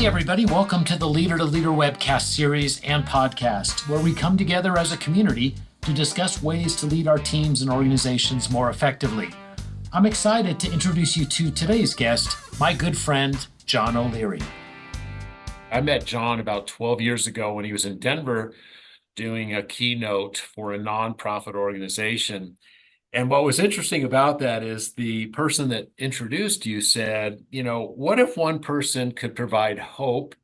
Hey, everybody, welcome to the Leader to Leader webcast series and podcast, where we come together as a community to discuss ways to lead our teams and organizations more effectively. I'm excited to introduce you to today's guest, my good friend, John O'Leary. I met John about 12 years ago when he was in Denver doing a keynote for a nonprofit organization. And what was interesting about that is the person that introduced you said, what if one person could provide hope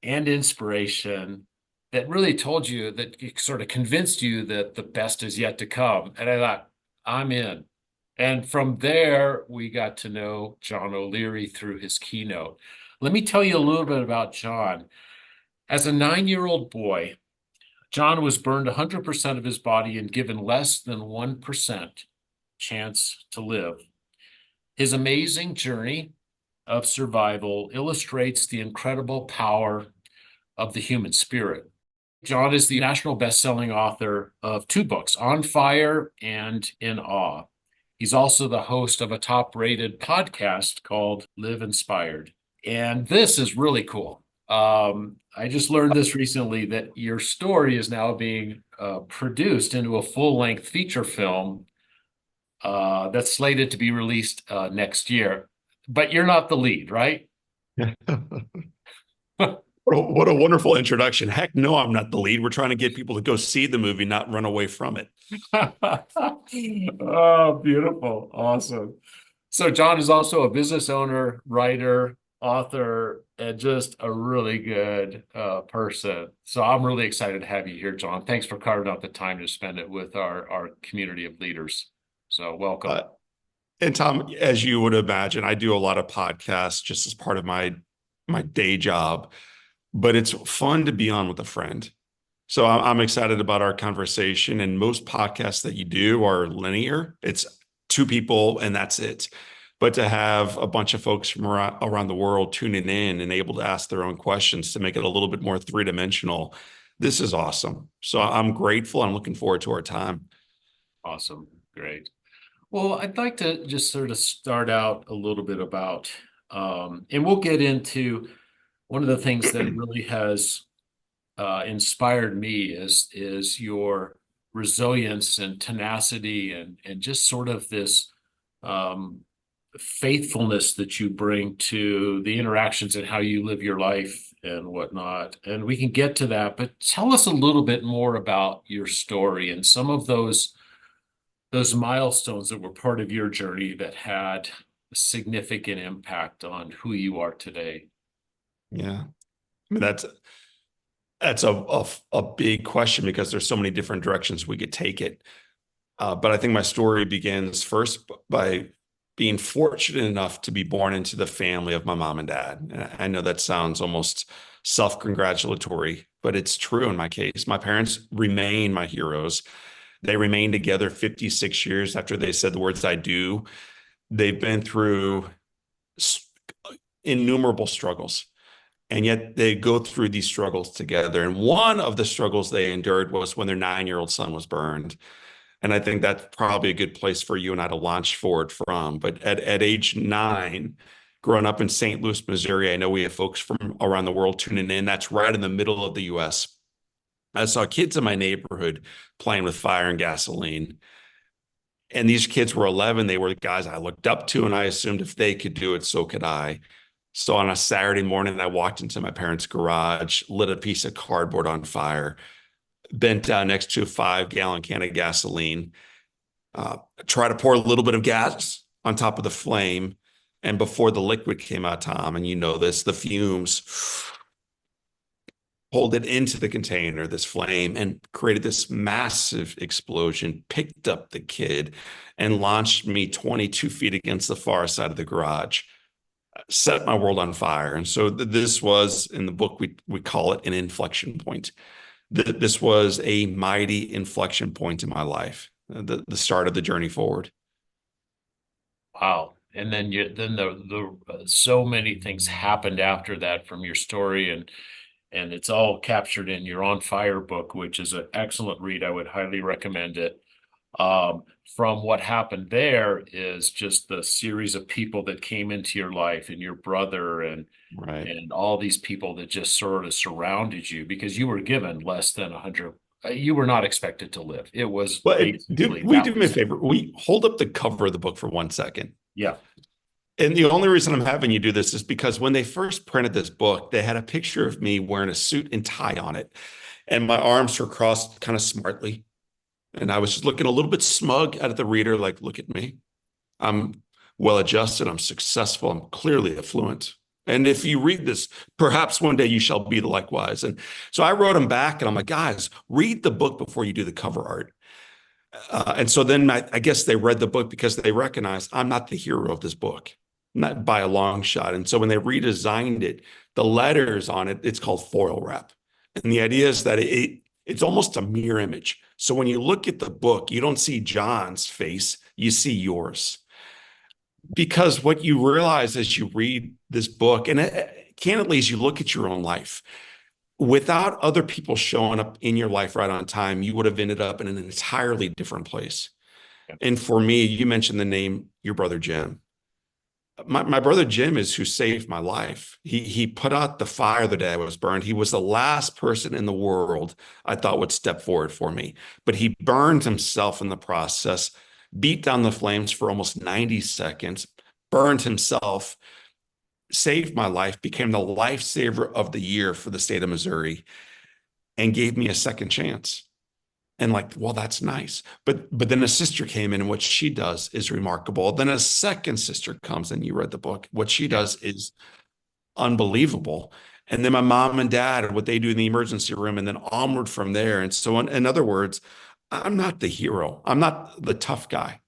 and inspiration that really told you, that sort of convinced you that the best is yet to come? And I thought, I'm in. And from there, we got to know John O'Leary through his keynote. Let me tell you a little bit about John. As a 9-year-old boy, John was burned 100% of his body and given less than 1% chance to live. His amazing journey of survival illustrates the incredible power of the human spirit. John is the National Bestselling author of 2 books, On Fire and In Awe. He's also the host of a top-rated podcast called Live Inspired. And this is really cool. I just learned this recently, that your story is now being produced into a full-length feature film that's slated to be released next year. But you're not the lead, right? What a wonderful introduction. Heck no, I'm not the lead. We're trying to get people to go see the movie, not run away from it. Oh, beautiful. Awesome. So John is also a business owner, writer, author, and just a really good person. So I'm really excited to have you here, John. Thanks for carving out the time to spend it with our community of leaders. So welcome. And Tom, as you would imagine, I do a lot of podcasts just as part of my day job, but it's fun to be on with a friend. So I'm excited about our conversation. And most podcasts that you do are linear. It's 2 people and that's it. But to have a bunch of folks from around the world tuning in and able to ask their own questions to make it a little bit more 3-dimensional, this is awesome. So I'm grateful. I'm looking forward to our time. Awesome. Great. Well, I'd like to just sort of start out a little bit about, and we'll get into one of the things that really has inspired me is your resilience and tenacity and just sort of this faithfulness that you bring to the interactions and how you live your life and whatnot. And we can get to that, but tell us a little bit more about your story and some of those milestones that were part of your journey that had a significant impact on who you are today. Yeah. I mean, that's a big question because there's so many different directions we could take it. But I think my story begins first by being fortunate enough to be born into the family of my mom and dad. And I know that sounds almost self-congratulatory, but it's true in my case. My parents remain my heroes. They remained together 56 years after they said the words "I do." They've been through innumerable struggles, and yet they go through these struggles together. And one of the struggles they endured was when their 9-year-old son was burned. And I think that's probably a good place for you and I to launch forward from. But at age 9, growing up in St. Louis, Missouri, I know we have folks from around the world tuning in. That's right in the middle of the U.S. I saw kids in my neighborhood playing with fire and gasoline. And these kids were 11. They were the guys I looked up to, and I assumed if they could do it, so could I. So on a Saturday morning, I walked into my parents' garage, lit a piece of cardboard on fire, bent down next to a 5-gallon can of gasoline, try to pour a little bit of gas on top of the flame. And before the liquid came out, Tom, and you know this, the fumes pulled it into the container, this flame, and created this massive explosion, picked up the kid and launched me 22 feet against the far side of the garage, set my world on fire. And so this was, in the book, we call it an inflection point. This was a mighty inflection point in my life, the start of the journey forward. Wow. And then so many things happened after that from your story, and it's all captured in your On Fire book, which is an excellent read. I would highly recommend it. from what happened there is just the series of people that came into your life and your brother Right. and all these people that just sort of surrounded you because you were given less than 100. You were not expected to live. It was Well, basically do that me a was it. favor? We hold up the cover of the book for 1 second. Yeah. And the only reason I'm having you do this is because when they first printed this book, they had a picture of me wearing a suit and tie on it. And my arms were crossed kind of smartly. And I was just looking a little bit smug at the reader, like, look at me. I'm well adjusted. I'm successful. I'm clearly affluent. And if you read this, perhaps one day you shall be likewise. And so I wrote them back and I'm like, guys, read the book before you do the cover art. And so then I guess they read the book because they recognized I'm not the hero of this book, not by a long shot. And so when they redesigned it, the letters on it, it's called foil wrap. And the idea is that it's almost a mirror image. So when you look at the book, you don't see John's face, you see yours. Because what you realize as you read this book, and candidly, as you look at your own life, without other people showing up in your life right on time, you would have ended up in an entirely different place. Yeah. And for me, you mentioned the name your brother Jim. My brother Jim is who saved my life. He put out the fire the day I was burned. He was the last person in the world I thought would step forward for me. But he burned himself in the process, beat down the flames for almost 90 seconds, burned himself, saved my life, became the lifesaver of the year for the state of Missouri, and gave me a second chance. And like, well, that's nice. But then a sister came in, and what she does is remarkable. Then a second sister comes, and you read the book. What she Yeah. does is unbelievable. And then my mom and dad, what they do in the emergency room, and then onward from there. And so, in other words, I'm not the hero. I'm not the tough guy.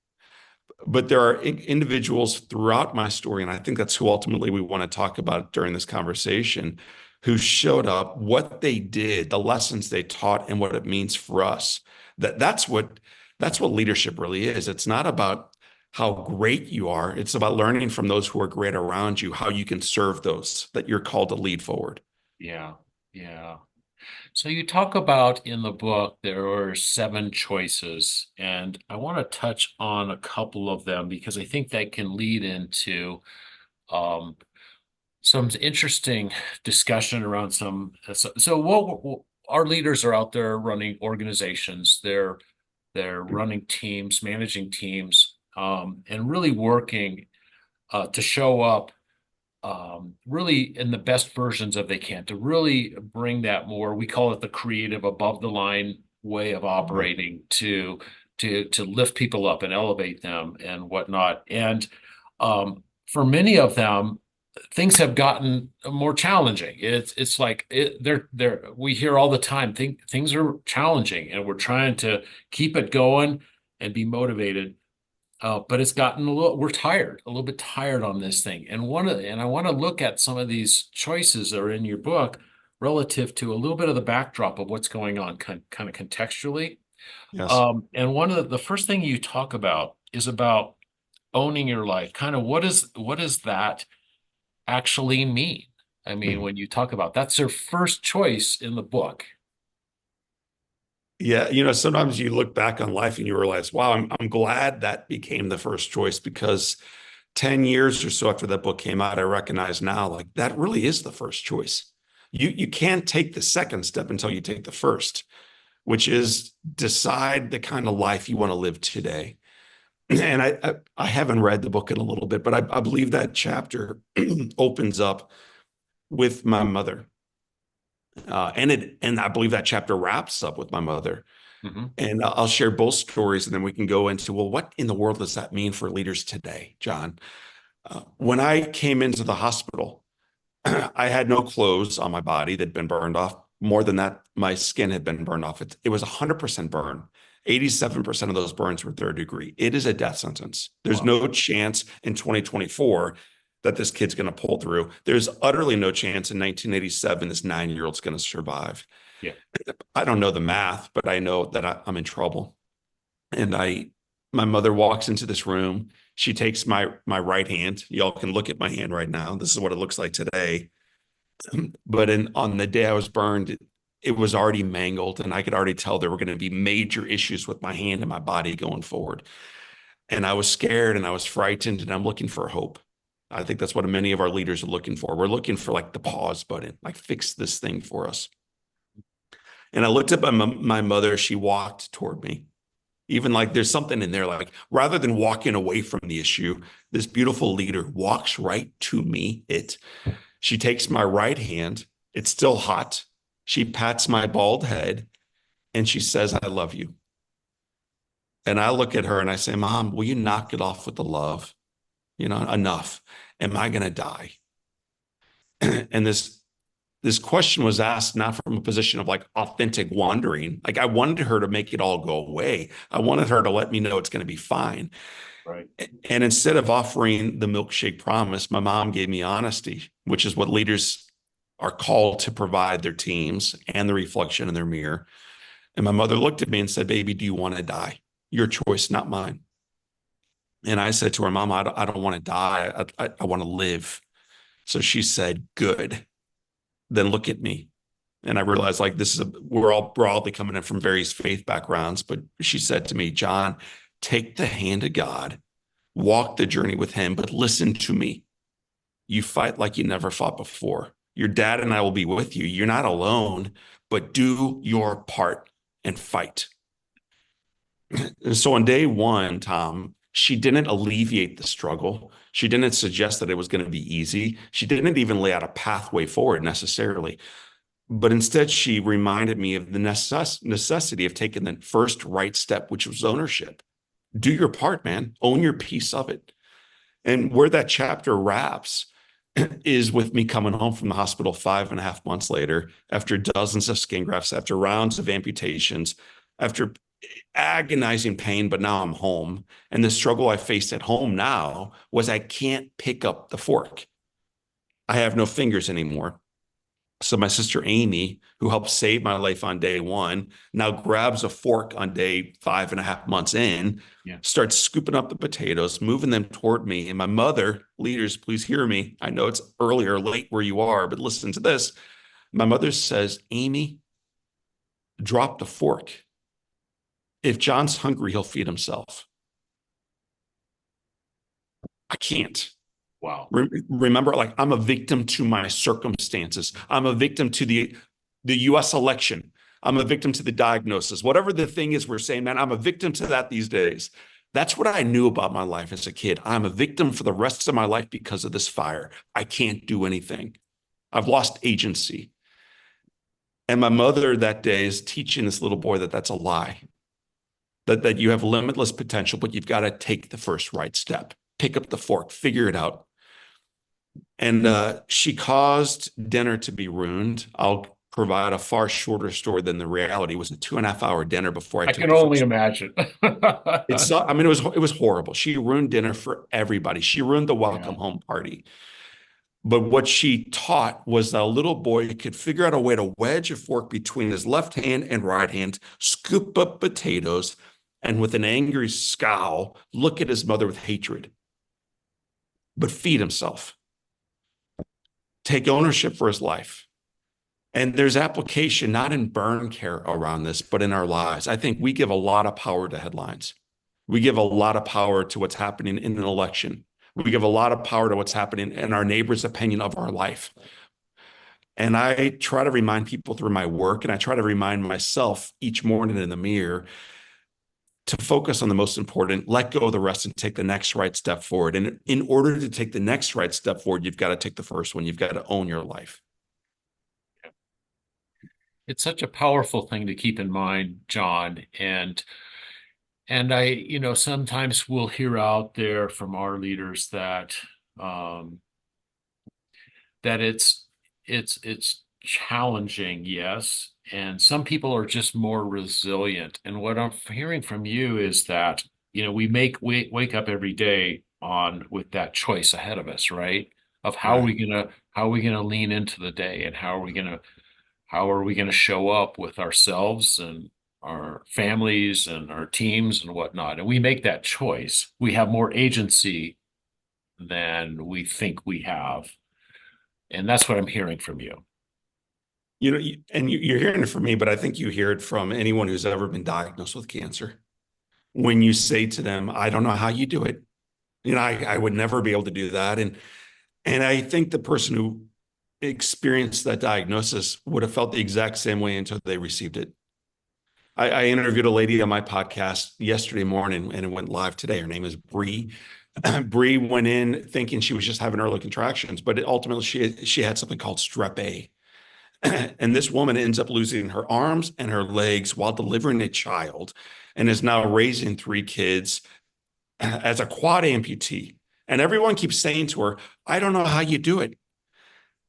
But there are individuals throughout my story, and I think that's who ultimately we want to talk about during this conversation, who showed up, what they did, the lessons they taught, and what it means for us. That's what leadership really is. It's not about how great you are. It's about learning from those who are great around you, how you can serve those that you're called to lead forward. Yeah. Yeah. So you talk about in the book there are 7 choices, and I want to touch on a couple of them because I think that can lead into um, some interesting discussion around some. So what our leaders are out there running organizations. They're running teams, managing teams, and really working to show up really in the best versions of they can to really bring that more. We call it the creative, above the line way of Right. operating to lift people up and elevate them and whatnot. And for many of them, things have gotten more challenging. It's like they're we hear all the time things are challenging and we're trying to keep it going and be motivated. But it's gotten we're tired, a little bit tired on this thing. And I want to look at some of these choices that are in your book relative to a little bit of the backdrop of what's going on kind of contextually. Yes. And one of the first thing you talk about is about owning your life. Kind of what does that actually mean? I mean, Mhm. when you talk about that's their first choice in the book. Yeah, sometimes you look back on life and you realize, wow, I'm glad that became the first choice because 10 years or so after that book came out, I recognize now like that really is the first choice. You can't take the second step until you take the first, which is decide the kind of life you want to live today. And I haven't read the book in a little bit, but I believe that chapter opens up with my mother. And I believe that chapter wraps up with my mother. Hmm. And I'll share both stories, and then we can go into, well, what in the world does that mean for leaders today, John? When I came into the hospital, I had no clothes on my body that had been burned off. More than that, my skin had been burned off. It was 100% burn. 87% of those burns were third degree. It is a death sentence. There's Wow. no chance in 2024 that this kid's going to pull through. There's utterly no chance in 1987 this 9-year-old's going to survive. Yeah. I don't know the math, but I know that I'm in trouble. And my mother walks into this room. She takes my right hand. Y'all can look at my hand right now. This is what it looks like today. But on the day I was burned, it was already mangled, and I could already tell there were going to be major issues with my hand and my body going forward. And I was scared and I was frightened, and I'm looking for hope. I think that's what many of our leaders are looking for. We're looking for like the pause button, like fix this thing for us. And I looked up at my mother. She walked toward me. Even like there's something in there, like rather than walking away from the issue, this beautiful leader walks right to me. She takes my right hand. It's still hot. She pats my bald head and she says, I love you. And I look at her and I say, Mom, will you knock it off with the love? Enough. Am I going to die? And this question was asked not from a position of like authentic wondering. Like I wanted her to make it all go away. I wanted her to let me know it's going to be fine. Right. And instead of offering the milkshake promise, my mom gave me honesty, which is what leaders are called to provide their teams and the reflection in their mirror. And my mother looked at me and said, baby, do you want to die? Your choice, not mine. And I said to her, Mom, I don't want to die. I want to live. So she said, good. Then look at me. And I realized like we're all broadly coming in from various faith backgrounds. But she said to me, John, take the hand of God, walk the journey with him, but listen to me. You fight like you never fought before. Your dad and I will be with you. You're not alone, but do your part and fight. And so on day one, Tom, she didn't alleviate the struggle. She didn't suggest that it was going to be easy. She didn't even lay out a pathway forward necessarily. But instead, she reminded me of the necessity of taking the first right step, which was ownership. Do your part, man. Own your piece of it. And where that chapter wraps is with me coming home from the hospital 5.5 months later, after dozens of skin grafts, after rounds of amputations, after agonizing pain, but now I'm home. And the struggle I faced at home now was I can't pick up the fork. I have no fingers anymore. So my sister Amy, who helped save my life on day one, now grabs a fork on day 5.5 months in, Yeah. starts scooping up the potatoes, moving them toward me. And my mother, leaders, please hear me. I know it's early or late where you are, but listen to this. My mother says, Amy, drop the fork. If John's hungry, he'll feed himself. I can't. Wow. Remember, like I'm a victim to my circumstances. I'm a victim to the US election. I'm a victim to the diagnosis. Whatever the thing is we're saying, man, I'm a victim to that these days. That's what I knew about my life as a kid. I'm a victim for the rest of my life because of this fire. I can't do anything. I've lost agency. And my mother that day is teaching this little boy that that's a lie. That you have limitless potential, but you've got to take the first right step. Pick up the fork, figure it out. And she caused dinner to be ruined. I'll provide a far shorter story than the reality. It was a 2.5 hour dinner before I I took can the only first. imagine. I mean, it was horrible. She ruined dinner for everybody. She ruined the welcome Yeah. home party. But what she taught was that a little boy could figure out a way to wedge a fork between his left hand and right hand, scoop up potatoes, and with an angry scowl, look at his mother with hatred, but feed himself, take ownership for his life. And there's application not in burn care around this, but in our lives. I think we give a lot of power to headlines. We give a lot of power to what's happening in an election. We give a lot of power to what's happening in our neighbor's opinion of our life. And I try to remind people through my work, and I try to remind myself each morning in the mirror to focus on the most important, let go of the rest and take the next right step forward. And in order to take the next right step forward, you've got to take the first one. You've got to own your life. It's such a powerful thing to keep in mind, John. And I, sometimes we'll hear out there from our leaders that um, that it's challenging, yes. And some people are just more resilient. And what I'm hearing from you is that, we wake up every day on with that choice ahead of us, right? Of Right. how are we gonna lean into the day, and how are we gonna show up with ourselves and our families and our teams and whatnot. And we make that choice. We have more agency than we think we have. And that's what I'm hearing from you. You're hearing it from me, but I think you hear it from anyone who's ever been diagnosed with cancer. When you say to them, I don't know how you do it. I would never be able to do that. And I think the person who experienced that diagnosis would have felt the exact same way until they received it. I interviewed a lady on my podcast yesterday morning and it went live today. Her name is Bree. Bree went in thinking she was just having early contractions, but ultimately she had something called strep A. And this woman ends up losing her arms and her legs while delivering a child and is now raising three kids as a quad amputee. And everyone keeps saying to her, I don't know how you do it.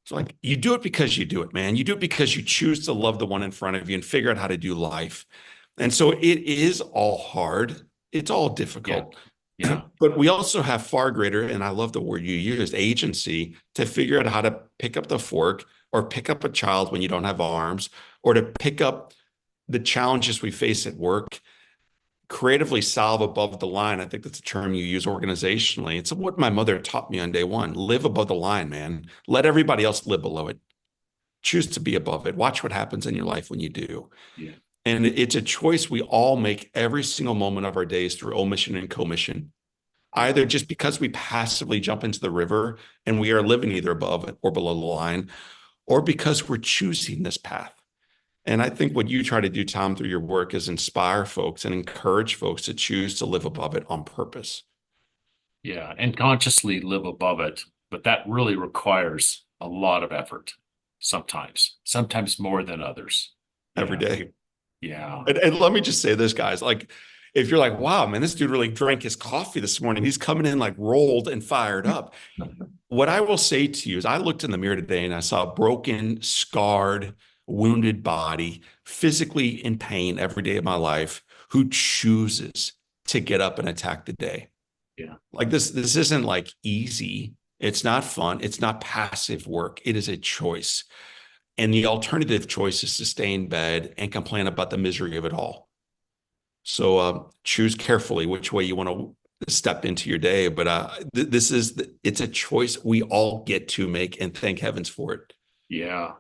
It's like, you do it because you do it, man. You do it because you choose to love the one in front of you and figure out how to do life. And so it is all hard. It's all Yeah. difficult. Yeah. But we also have far greater, and I love the word you used, agency to figure out how to pick up the fork or pick up a child when you don't have arms, or to pick up the challenges we face at work, creatively solve above the line. I think that's a term you use organizationally. It's what my mother taught me on day one. Live above the line, man. Let everybody else live below it. Choose to be above it. Watch what happens in your life when you do. Yeah. And it's a choice we all make every single moment of our days through omission and commission. Yeah. Either just because we passively jump into the river and we are living either above it or below the line, or because we're choosing this path. And I think what you try to do, Tom, through your work is inspire folks and encourage folks to choose to live above it on purpose Yeah. And consciously live above it. But that really requires a lot of effort sometimes more than others. every Yeah. day. Yeah. And let me just say this, guys, like, if you're like, wow, man, this dude really drank his coffee this morning. He's coming in like rolled and fired up. What I will say to you is I looked in the mirror today and I saw a broken, scarred, wounded body, physically in pain every day of my life, who chooses to get up and attack the day. Yeah. Like this isn't like easy. It's not fun. It's not passive work. It is a choice. And the alternative choice is to stay in bed and complain about the misery of it all. So choose carefully which way you want to step into your day. But it's a choice we all get to make, and thank heavens for it. Yeah.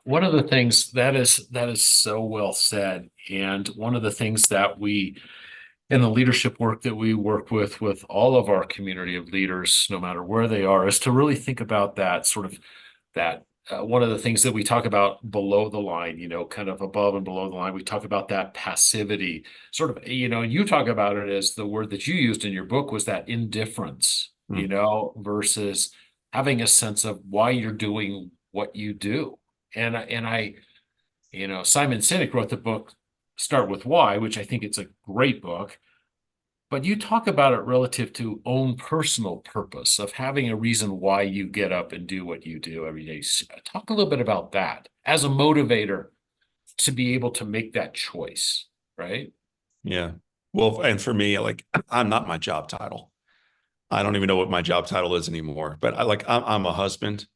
One of the things that is so well said. And one of the things that we in the leadership work that we work with all of our community of leaders, no matter where they are, is to really think about that sort of that one of the things that we talk about below the line, kind of above and below the line, we talk about that passivity, sort of, you talk about it as the word that you used in your book was that indifference, Hmm. versus having a sense of why you're doing what you do. And I, Simon Sinek wrote the book Start With Why, which I think it's a great book. But you talk about it relative to own personal purpose of having a reason why you get up and do what you do every day. Talk a little bit about that as a motivator to be able to make that choice, right? Yeah. Well, and for me, like, I'm not my job title. I don't even know what my job title is anymore. But I'm a husband.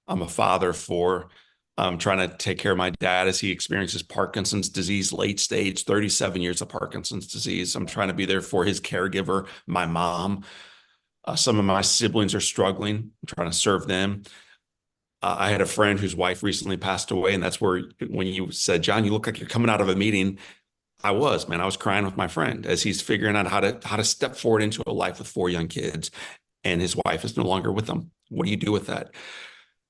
I'm a father of four. I'm trying to take care of my dad as he experiences Parkinson's disease, late stage, 37 years of Parkinson's disease. I'm trying to be there for his caregiver, my mom. Some of my siblings are struggling. I'm trying to serve them. I had a friend whose wife recently passed away, and that's where when you said, John, you look like you're coming out of a meeting. I was, man. I was crying with my friend as he's figuring out how to step forward into a life with four young kids, and his wife is no longer with him. What do you do with that?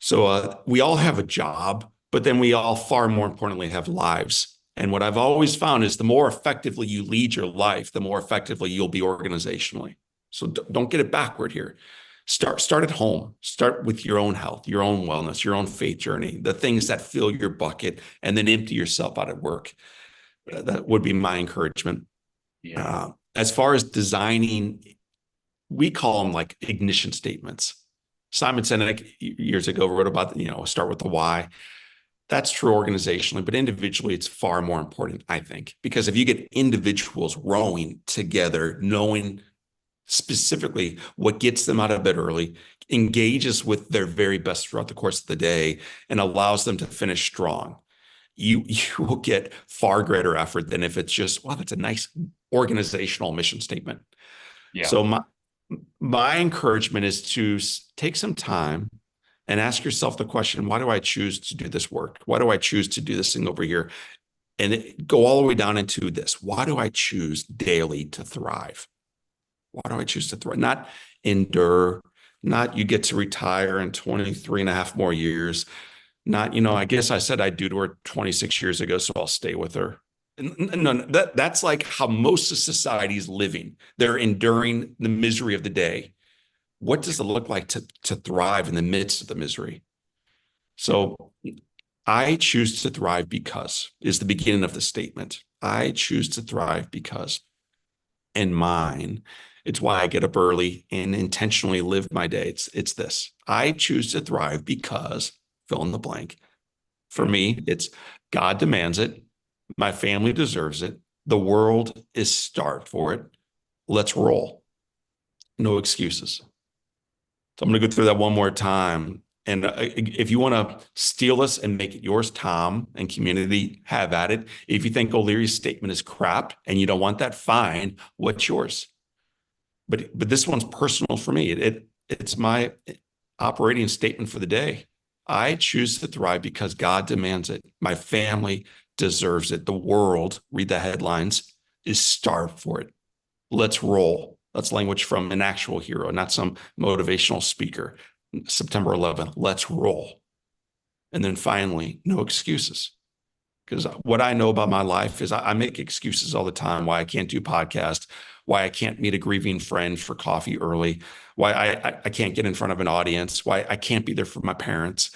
So we all have a job, but then we all, far more importantly, have lives. And what I've always found is the more effectively you lead your life, the more effectively you'll be organizationally. So don't get it backward here. Start at home. Start with your own health, your own wellness, your own faith journey, the things that fill your bucket, and then empty yourself out at work. That would be my encouragement. Yeah. As far as designing, we call them like ignition statements. Simon Sinek years ago wrote about, start with the why. That's true organizationally, but individually, it's far more important, I think, because if you get individuals rowing together, knowing specifically what gets them out of bed early, engages with their very best throughout the course of the day, and allows them to finish strong, you will get far greater effort than if it's just, wow, that's a nice organizational mission statement. Yeah. So my encouragement is to take some time and ask yourself the question, why do I choose to do this work? Why do I choose to do this thing over here? And go all the way down into this. Why do I choose daily to thrive? Why do I choose to thrive? Not endure, not you get to retire in 23 and a half more years. Not, I guess I said I'd do to her 26 years ago, so I'll stay with her. No, that's like how most of society is living. They're enduring the misery of the day. What does it look like to thrive in the midst of the misery? So I choose to thrive because is the beginning of the statement. I choose to thrive because, and mine, it's why I get up early and intentionally live my day. It's this. I choose to thrive because fill in the blank. For me, it's God demands it. My family deserves it. The world is starved for it. Let's roll. No excuses. So I'm going to go through that one more time. And if you want to steal this and make it yours, Tom and community, have at it. If you think O'Leary's statement is crap and you don't want that, fine. What's yours? But this one's personal for me. It's my operating statement for the day. I choose to thrive because God demands it. My family deserves it. The world, read the headlines, is starved for it. Let's roll. That's language from an actual hero, not some motivational speaker. September 11th, let's roll. And then finally, no excuses. Because what I know about my life is I make excuses all the time why I can't do podcasts, why I can't meet a grieving friend for coffee early, why I can't get in front of an audience, why I can't be there for my parents.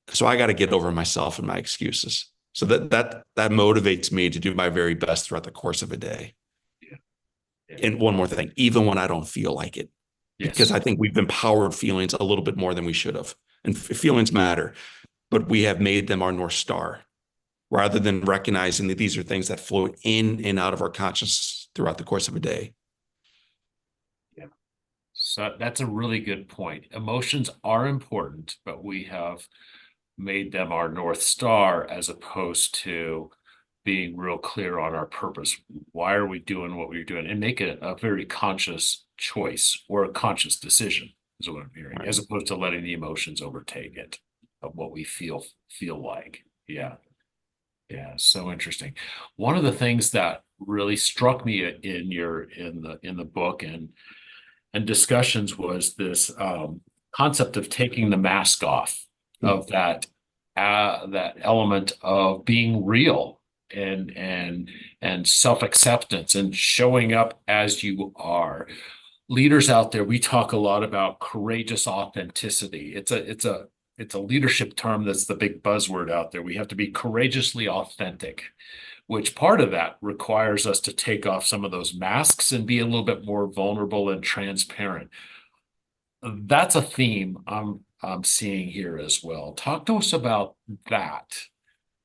So I got to get over myself and my excuses. So that motivates me to do my very best throughout the course of a day. Yeah. Yeah. And one more thing, even when I don't feel like it, because I think we've empowered feelings a little bit more than we should have. And feelings matter, but we have made them our North Star rather than recognizing that these are things that flow in and out of our consciousness throughout the course of a day. Yeah. So that's a really good point. Emotions are important, but we have made them our North Star as opposed to being real clear on our purpose. Why are we doing what we're doing? And make it a very conscious choice or a conscious decision is what I'm hearing, Right. as opposed to letting the emotions overtake it of what we feel like. Yeah. Yeah. So interesting. One of the things that really struck me in the book and discussions was this concept of taking the mask off, of that element of being real and self-acceptance and showing up as you are. Leaders out there, we talk a lot about courageous authenticity. It's a leadership term that's the big buzzword out there. We have to be courageously authentic, which part of that requires us to take off some of those masks and be a little bit more vulnerable and transparent. That's a theme I'm seeing here as well. Talk to us about that,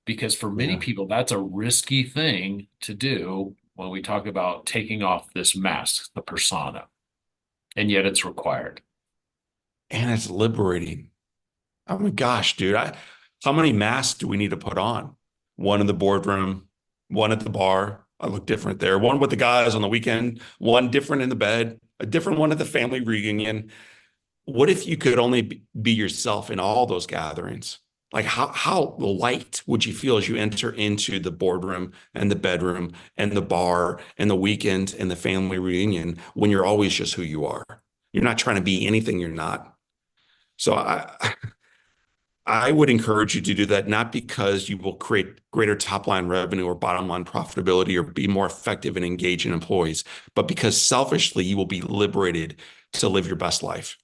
because for many Yeah. people, that's a risky thing to do when we talk about taking off this mask, the persona, and yet it's required. And it's liberating. Oh my gosh, dude. How many masks do we need to put on? One in the boardroom, one at the bar. I look different there. One with the guys on the weekend, one different in the bed, a different one at the family reunion. What if you could only be yourself in all those gatherings? Like how light would you feel as you enter into the boardroom and the bedroom and the bar and the weekend and the family reunion when you're always just who you are? You're not trying to be anything you're not. So I would encourage you to do that, not because you will create greater top line revenue or bottom line profitability or be more effective in engaging employees, but because selfishly you will be liberated to live your best life.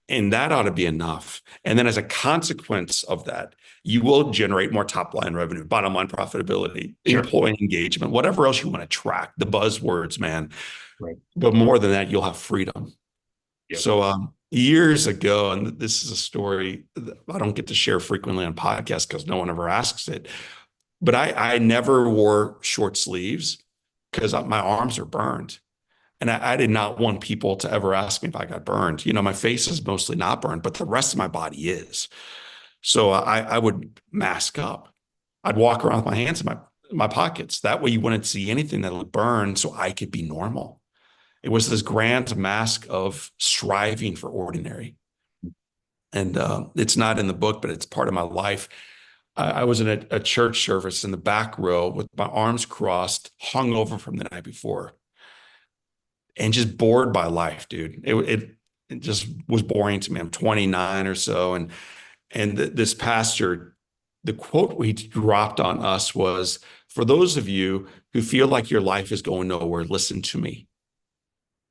And that ought to be enough. And then as a consequence of that, you will generate more top line revenue, bottom line profitability, Sure. employee engagement, whatever else you want to track, the buzzwords, man. Right. But more than that, you'll have freedom. Yep. So years ago, and this is a story that I don't get to share frequently on podcasts because no one ever asks it, but I never wore short sleeves because my arms are burned. And I did not want people to ever ask me if I got burned. My face is mostly not burned, but the rest of my body is. So I would mask up. I'd walk around with my hands in my pockets. That way you wouldn't see anything that would burn so I could be normal. It was this grand mask of striving for ordinary. And it's not in the book, but it's part of my life. I was in a church service in the back row with my arms crossed, hungover from the night before, and just bored by life, dude. It just was boring to me. I'm 29 or so, and this pastor, the quote he dropped on us was, "For those of you who feel like your life is going nowhere, listen to me."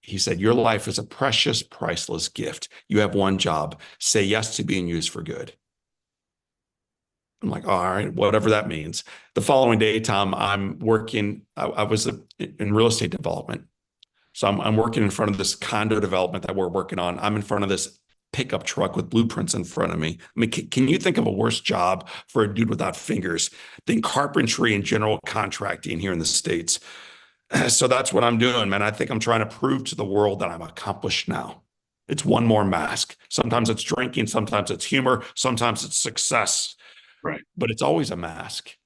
He said, "Your life is a precious, priceless gift. You have one job: say yes to being used for good." I'm like, all right, whatever that means. The following day, Tom, I'm working. I was in real estate development. So I'm working in front of this condo development that we're working on. I'm in front of this pickup truck with blueprints in front of me. I mean, can you think of a worse job for a dude without fingers than carpentry and general contracting here in the States? So that's what I'm doing, man. I think I'm trying to prove to the world that I'm accomplished now. It's one more mask. Sometimes it's drinking, sometimes it's humor, sometimes it's success, Right. but it's always a mask.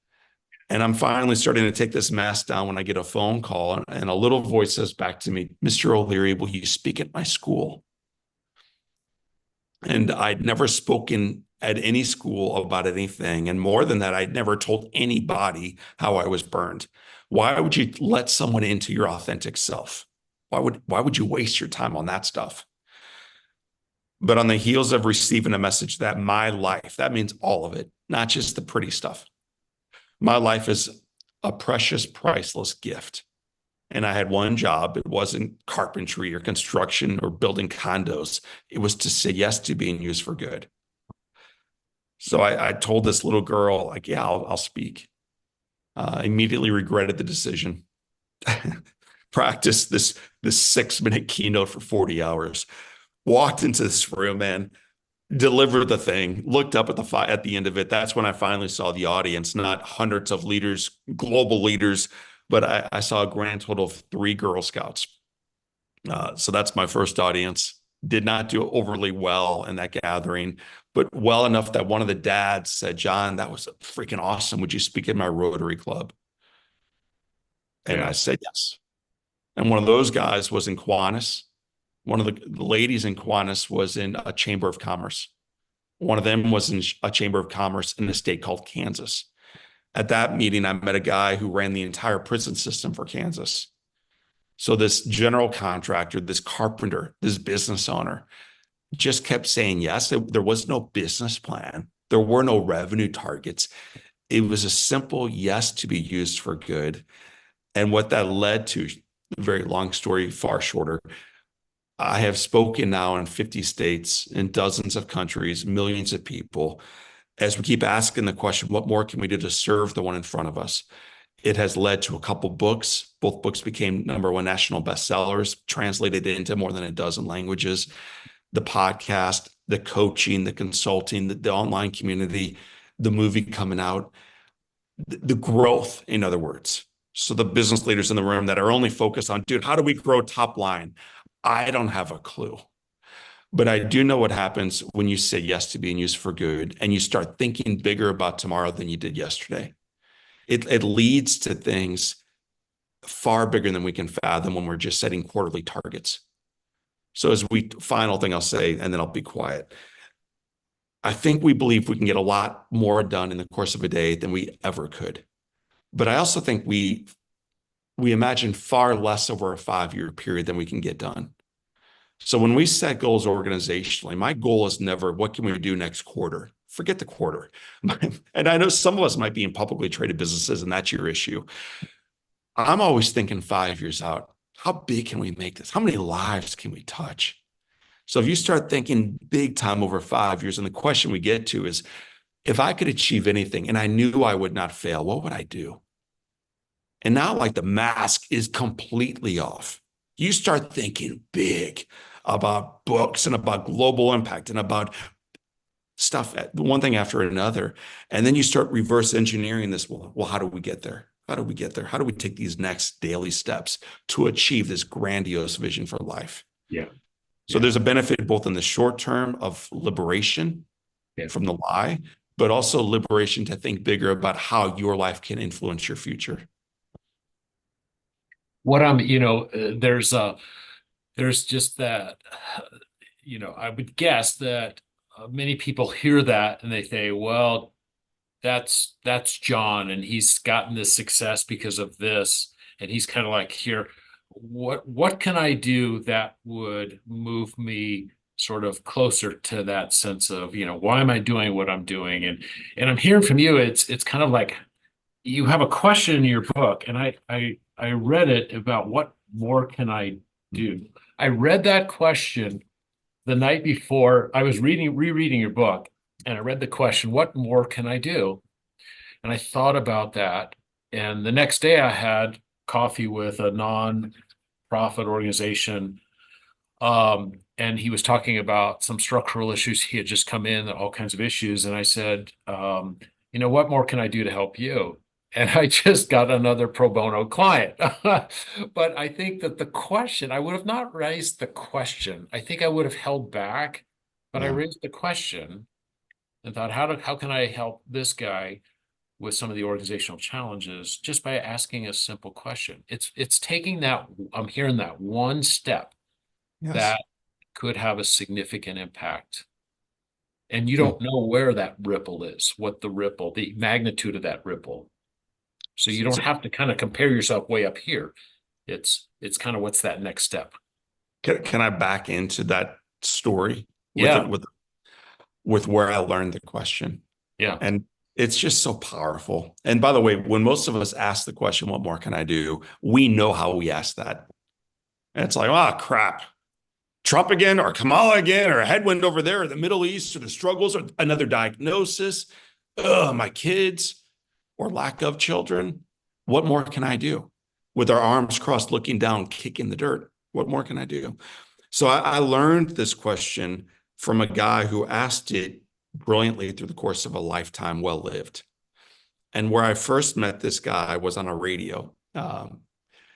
And I'm finally starting to take this mask down when I get a phone call, and a little voice says back to me, "Mr. O'Leary, will you speak at my school?" And I'd never spoken at any school about anything. And more than that, I'd never told anybody how I was burned. Why would you let someone into your authentic self? Why would you waste your time on that stuff? But on the heels of receiving a message that my life, that means all of it, not just the pretty stuff. My life is a precious, priceless gift. And I had one job. It wasn't carpentry or construction or building condos. It was to say yes to being used for good. So I told this little girl, like, yeah, I'll speak. Immediately regretted the decision. Practiced this 6-minute keynote for 40 hours. Walked into this room, man, delivered the thing, looked up at the end of it. That's when I finally saw the audience, not hundreds of leaders, global leaders, but I saw a grand total of 3 Girl Scouts. So that's my first audience. Did not do overly well in that gathering, but well enough that one of the dads said, "John, that was freaking awesome. Would you speak at my Rotary Club?" And Yeah. I said yes. And one of those guys was in Kiwanis. One of the ladies in Kiwanis was in a chamber of commerce. One of them was in a chamber of commerce in a state called Kansas. At that meeting, I met a guy who ran the entire prison system for Kansas. So this general contractor, this carpenter, this business owner just kept saying yes. There was no business plan. There were no revenue targets. It was a simple yes to be used for good. And what that led to, very long story, far shorter. I have spoken now in 50 states, in dozens of countries, millions of people. As we keep asking the question, what more can we do to serve the one in front of us? It has led to a couple books. Both books became #1 national bestsellers, translated into more than a dozen languages. The podcast, the coaching, the consulting, the online community, the movie coming out, the growth, in other words. So the business leaders in the room that are only focused on, dude, how do we grow top line? I don't have a clue. But I do know what happens when you say yes to being used for good and you start thinking bigger about tomorrow than you did yesterday. It leads to things far bigger than we can fathom when we're just setting quarterly targets. So final thing I'll say, and then I'll be quiet. I think we believe we can get a lot more done in the course of a day than we ever could. But I also think we imagine far less over a 5-year period than we can get done. So when we set goals organizationally, my goal is never, what can we do next quarter? Forget the quarter. And I know some of us might be in publicly traded businesses, and that's your issue. I'm always thinking 5 years out. How big can we make this? How many lives can we touch? So if you start thinking big time over 5 years, and the question we get to is, if I could achieve anything and I knew I would not fail, what would I do? And now, like, the mask is completely off. You start thinking big about books and about global impact and about stuff, one thing after another. And then you start reverse engineering this. Well, how do we get there? How do we get there? How do we take these next daily steps to achieve this grandiose vision for life? Yeah. So there's a benefit both in the short term of liberation from the lie, but also liberation to think bigger about how your life can influence your future. What I'm, there's just that, I would guess that many people hear that and they say, well, that's John, and he's gotten this success because of this. And he's kind of like, here, what can I do that would move me sort of closer to that sense of, why am I doing what I'm doing? And I'm hearing from you, it's kind of like you have a question in your book, and I read it about what more can I do? I read that question the night before I was rereading your book, and I read the question, what more can I do? And I thought about that. And the next day I had coffee with a non-profit organization. And he was talking about some structural issues. He had just come in, all kinds of issues. And I said, what more can I do to help you? And I just got another pro bono client. But I think that the question, I would have not raised the question. I think I would have held back, but I Yeah. raised the question and thought, how can I help this guy with some of the organizational challenges just by asking a simple question? It's taking that, I'm hearing that one step Yes. that could have a significant impact. And you Yeah. don't know where that ripple is, what the magnitude of that ripple. So you don't So have to kind of compare yourself way up here. It's kind of what's that next step. can I back into that story with it Yeah, with where I learned the question? yeah, And it's just so powerful. And by the way, when most of us ask the question, what more can I do? We know how we ask that. And it's like, oh, crap. Trump again, or Kamala again, or a headwind over there, or the Middle East, or the struggles, or another diagnosis. Ugh, my kids, or lack of children. What more can I do? With our arms crossed, looking down, kicking the dirt. What more can I do? So I learned this question from a guy who asked it brilliantly through the course of a lifetime well lived. And where I first met this guy was on a radio.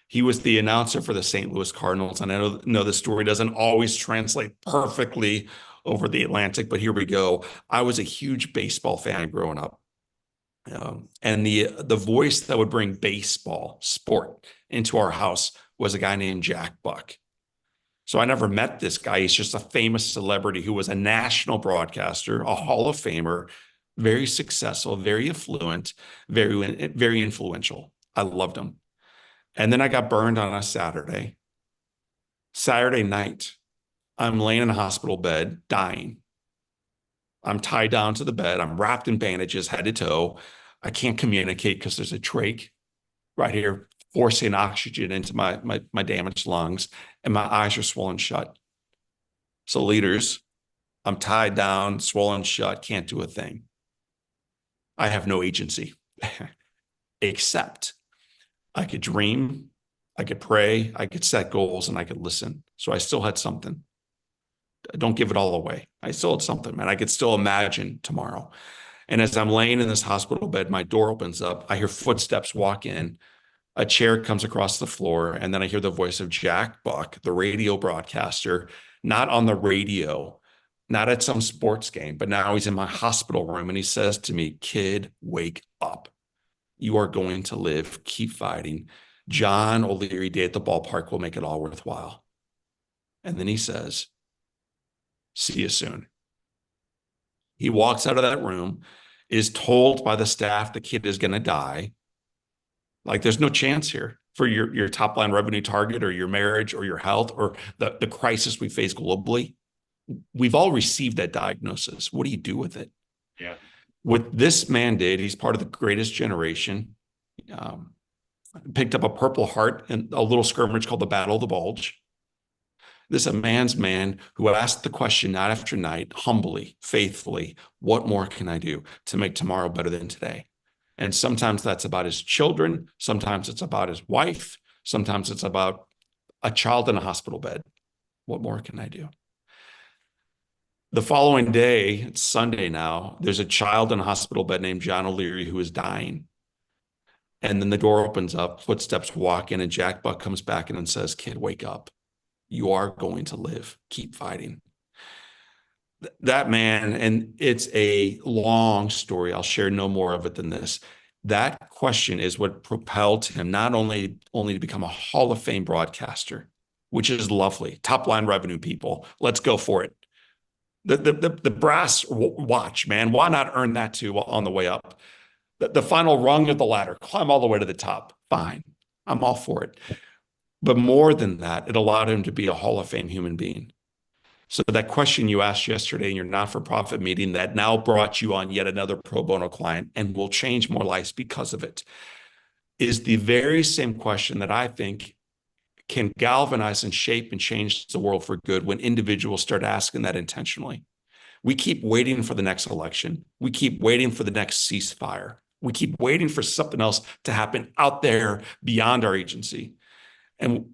He was the announcer for the St. Louis Cardinals. And I know the story doesn't always translate perfectly over the Atlantic, but here we go. I was a huge baseball fan growing up. And the voice that would bring baseball sport into our house was a guy named Jack Buck. So I never met this guy. He's just a famous celebrity who was a national broadcaster, a Hall of Famer, very successful, very affluent, very influential. I loved him. And then I got burned on a Saturday night. I'm laying in a hospital bed, dying. I'm tied down to the bed. I'm wrapped in bandages, head to toe. I can't communicate because there's a trach right here forcing oxygen into my damaged lungs, and my eyes are swollen shut. So leaders, I'm tied down, swollen shut, can't do a thing. I have no agency except I could dream, I could pray, I could set goals, and I could listen. So I still had something. Don't give it all away. I still had something, man. I could still imagine tomorrow. And as I'm laying in this hospital bed, my door opens up. I hear footsteps walk in. A chair comes across the floor, and then I hear the voice of Jack Buck, the radio broadcaster, not on the radio, not at some sports game, but now he's in my hospital room, and he says to me, "Kid, wake up. You are going to live. Keep fighting. John O'Leary Day at the ballpark will make it all worthwhile." And then he says, "See you soon." He walks out of that room, is told by the staff the kid is going to die. Like there's no chance here for your top line revenue target or your marriage or your health or the crisis we face globally. We've all received that diagnosis. What do you do with it? yeah. With this mandate, he's part of the greatest generation. Um, Picked up a Purple Heart in a little skirmish called the Battle of the Bulge. This is a man's man who asked the question night after night, humbly, faithfully, what more can I do to make tomorrow better than today? And sometimes that's about his children. Sometimes it's about his wife. Sometimes it's about a child in a hospital bed. What more can I do? The following day, it's Sunday now, there's a child in a hospital bed named John O'Leary who is dying. And then the door opens up, footsteps walk in, and Jack Buck comes back in and says, "Kid, wake up. You are going to live. Keep fighting." That man, and it's a long story. I'll share no more of it than this. That question is what propelled him not only to become a Hall of Fame broadcaster, which is lovely, top line revenue, people. Let's go for it. The brass watch, man. Why not earn that too on the way up? The final rung of the ladder, climb all the way to the top. Fine. I'm all for it. But more than that, it allowed him to be a Hall of Fame human being. So that question you asked yesterday in your not-for-profit meeting that now brought you on yet another pro bono client and will change more lives because of it is the very same question that I think can galvanize and shape and change the world for good when individuals start asking that intentionally. We keep waiting for the next election. We keep waiting for the next ceasefire. We keep waiting for something else to happen out there beyond our agency. And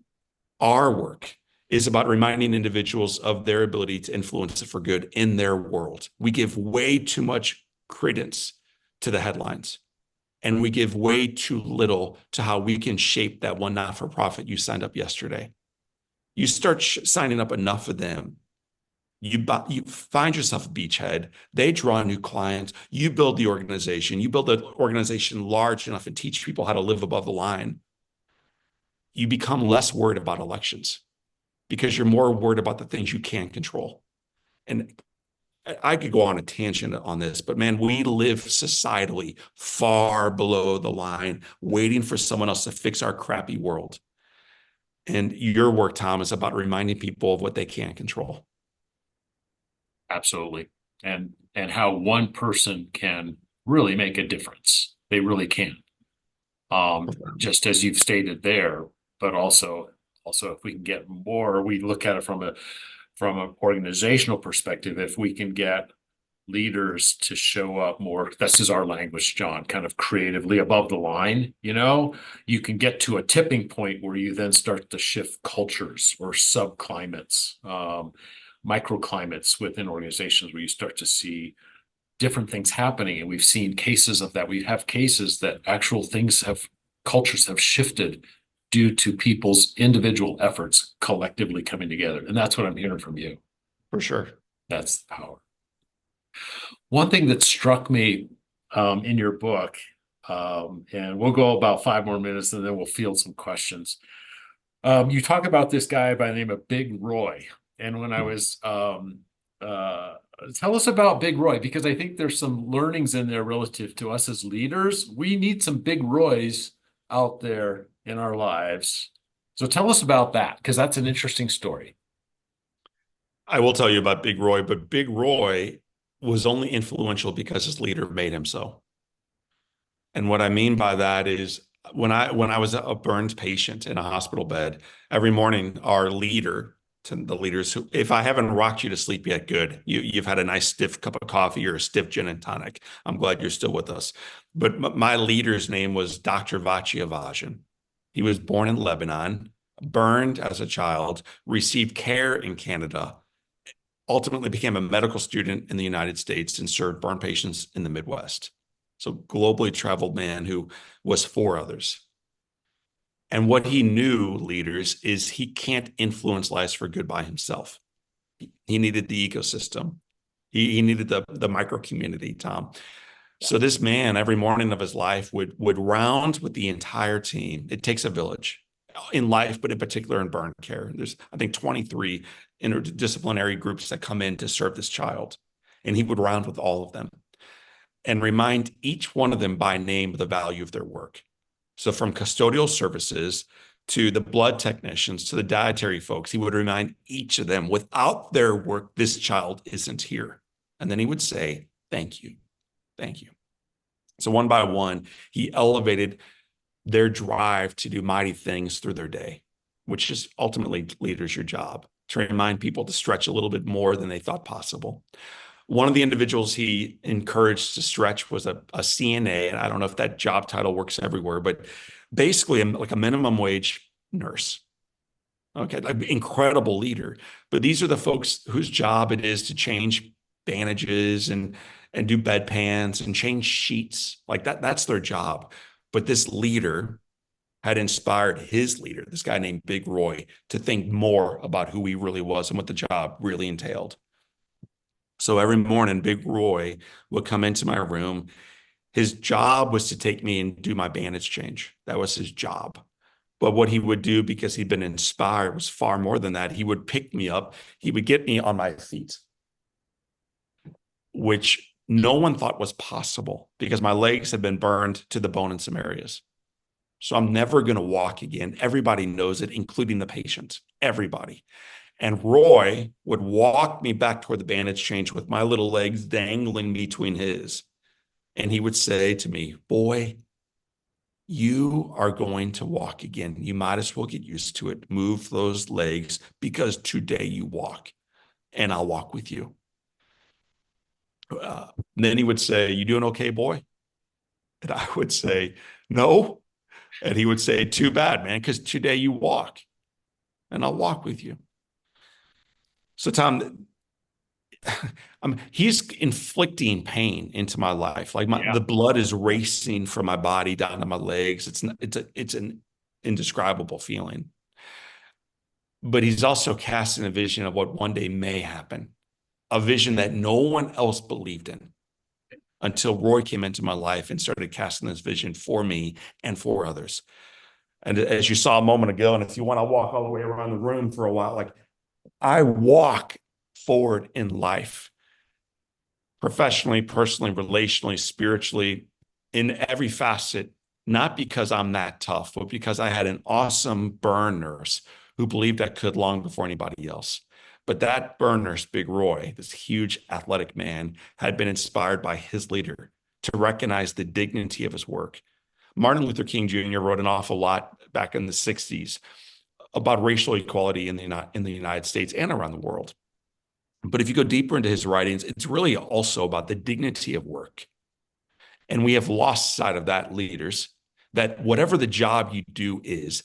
our work is about reminding individuals of their ability to influence it for good in their world. We give way too much credence to the headlines, and we give way too little to how we can shape that one not-for-profit you signed up yesterday. You start signing up enough of them. You find yourself a beachhead. They draw new clients. You build the organization. You build an organization large enough and teach people how to live above the line. You become less worried about elections because you're more worried about the things you can't control. And I could go on a tangent on this, but man, we live societally far below the line, waiting for someone else to fix our crappy world. And your work, Tom, is about reminding people of what they can't control. Absolutely. And how one person can really make a difference. They really can. Just as you've stated there, but also if we can get more, we look at it from an organizational perspective, if we can get leaders to show up more, this is our language, John, kind of creatively above the line, you can get to a tipping point where you then start to shift cultures or subclimates, microclimates within organizations where you start to see different things happening. And we've seen cases of that. We have cases that actual cultures have shifted due to people's individual efforts collectively coming together. And that's what I'm hearing from you. For sure. That's the power. One thing that struck me in your book, and we'll go about 5 more minutes and then we'll field some questions. You talk about this guy by the name of Big Roy. And when I was, tell us about Big Roy, because I think there's some learnings in there relative to us as leaders. We need some Big Roys out there in our lives. So tell us about that, because that's an interesting story. I will tell you about Big Roy, but Big Roy was only influential because his leader made him so. And what I mean by that is when I was a burned patient in a hospital bed, every morning our leader, to the leaders who, if I haven't rocked you to sleep yet, good. You've had a nice stiff cup of coffee or a stiff gin and tonic. I'm glad you're still with us. But my leader's name was Dr. Vachi Avajan. He was born in Lebanon, burned as a child, received care in Canada, ultimately became a medical student in the United States and served burn patients in the Midwest. So globally traveled man who was for others. And what he knew, leaders, is he can't influence lives for good by himself. He needed the ecosystem. He needed the micro community, Tom. So this man, every morning of his life, would round with the entire team. It takes a village in life, but in particular in burn care. There's, I think, 23 interdisciplinary groups that come in to serve this child. And he would round with all of them and remind each one of them by name of the value of their work. So from custodial services to the blood technicians to the dietary folks, he would remind each of them, without their work, this child isn't here. And then he would say, thank you, thank you. So one by one, he elevated their drive to do mighty things through their day, which is ultimately, leaders, your job, to remind people to stretch a little bit more than they thought possible. One of the individuals he encouraged to stretch was a CNA, and I don't know if that job title works everywhere, but basically like a minimum wage nurse. Okay, like incredible leader. But these are the folks whose job it is to change bandages and do bedpans and change sheets. Like that's their job. But this leader had inspired his leader, this guy named Big Roy, to think more about who he really was and what the job really entailed. So every morning, Big Roy would come into my room. His job was to take me and do my bandage change. That was his job. But what he would do, because he'd been inspired, was far more than that. He would pick me up. He would get me on my feet. which no one thought was possible because my legs had been burned to the bone in some areas. So I'm never going to walk again. Everybody knows it, including the patient, everybody. And Roy would walk me back toward the bandage change with my little legs dangling between his. And he would say to me, boy, you are going to walk again. You might as well get used to it. Move those legs because today you walk and I'll walk with you. Then he would say, you doing okay, boy? And I would say, no. And he would say, too bad, man, because today you walk and I'll walk with you. So, Tom, he's inflicting pain into my life. Like the blood is racing from my body down to my legs. It's an indescribable feeling. But he's also casting a vision of what one day may happen, a vision that no one else believed in until Roy came into my life and started casting this vision for me and for others. And as you saw a moment ago, and if you want to walk all the way around the room for a while, like I walk forward in life, professionally, personally, relationally, spiritually, in every facet, not because I'm that tough, but because I had an awesome burn nurse who believed I could long before anybody else. But that burn nurse, Big Roy, this huge athletic man, had been inspired by his leader to recognize the dignity of his work. Martin Luther King Jr. wrote an awful lot back in the 60s about racial equality in the United States and around the world. But if you go deeper into his writings, it's really also about the dignity of work. And we have lost sight of that, leaders, that whatever the job you do is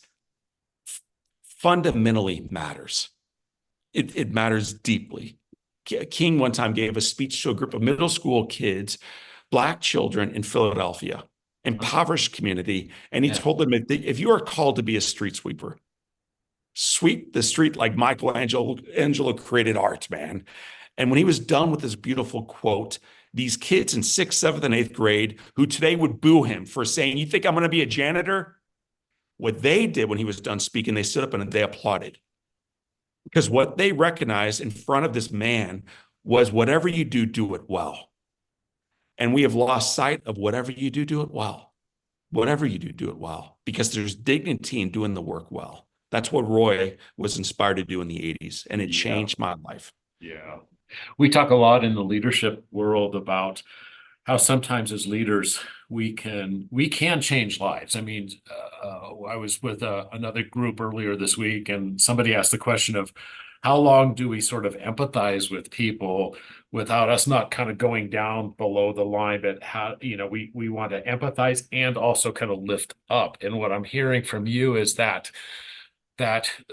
fundamentally matters. It matters deeply. King one time gave a speech to a group of middle school kids, Black children in Philadelphia, impoverished community. And he told them, if you are called to be a street sweeper, sweep the street like Michelangelo created art, man. And when he was done with this beautiful quote, these kids in sixth, seventh, and eighth grade who today would boo him for saying, you think I'm going to be a janitor? What they did when he was done speaking, they stood up and they applauded. Because what they recognized in front of this man was whatever you do, do it well. And we have lost sight of whatever you do, do it well. Whatever you do, do it well. Because there's dignity in doing the work well. That's what Roy was inspired to do in the 80s. And it changed my life. Yeah. We talk a lot in the leadership world about how sometimes as leaders we can change lives. I mean, I was with another group earlier this week, and somebody asked the question of how long do we sort of empathize with people without us not kind of going down below the line, but how, we want to empathize and also kind of lift up. And what I'm hearing from you is that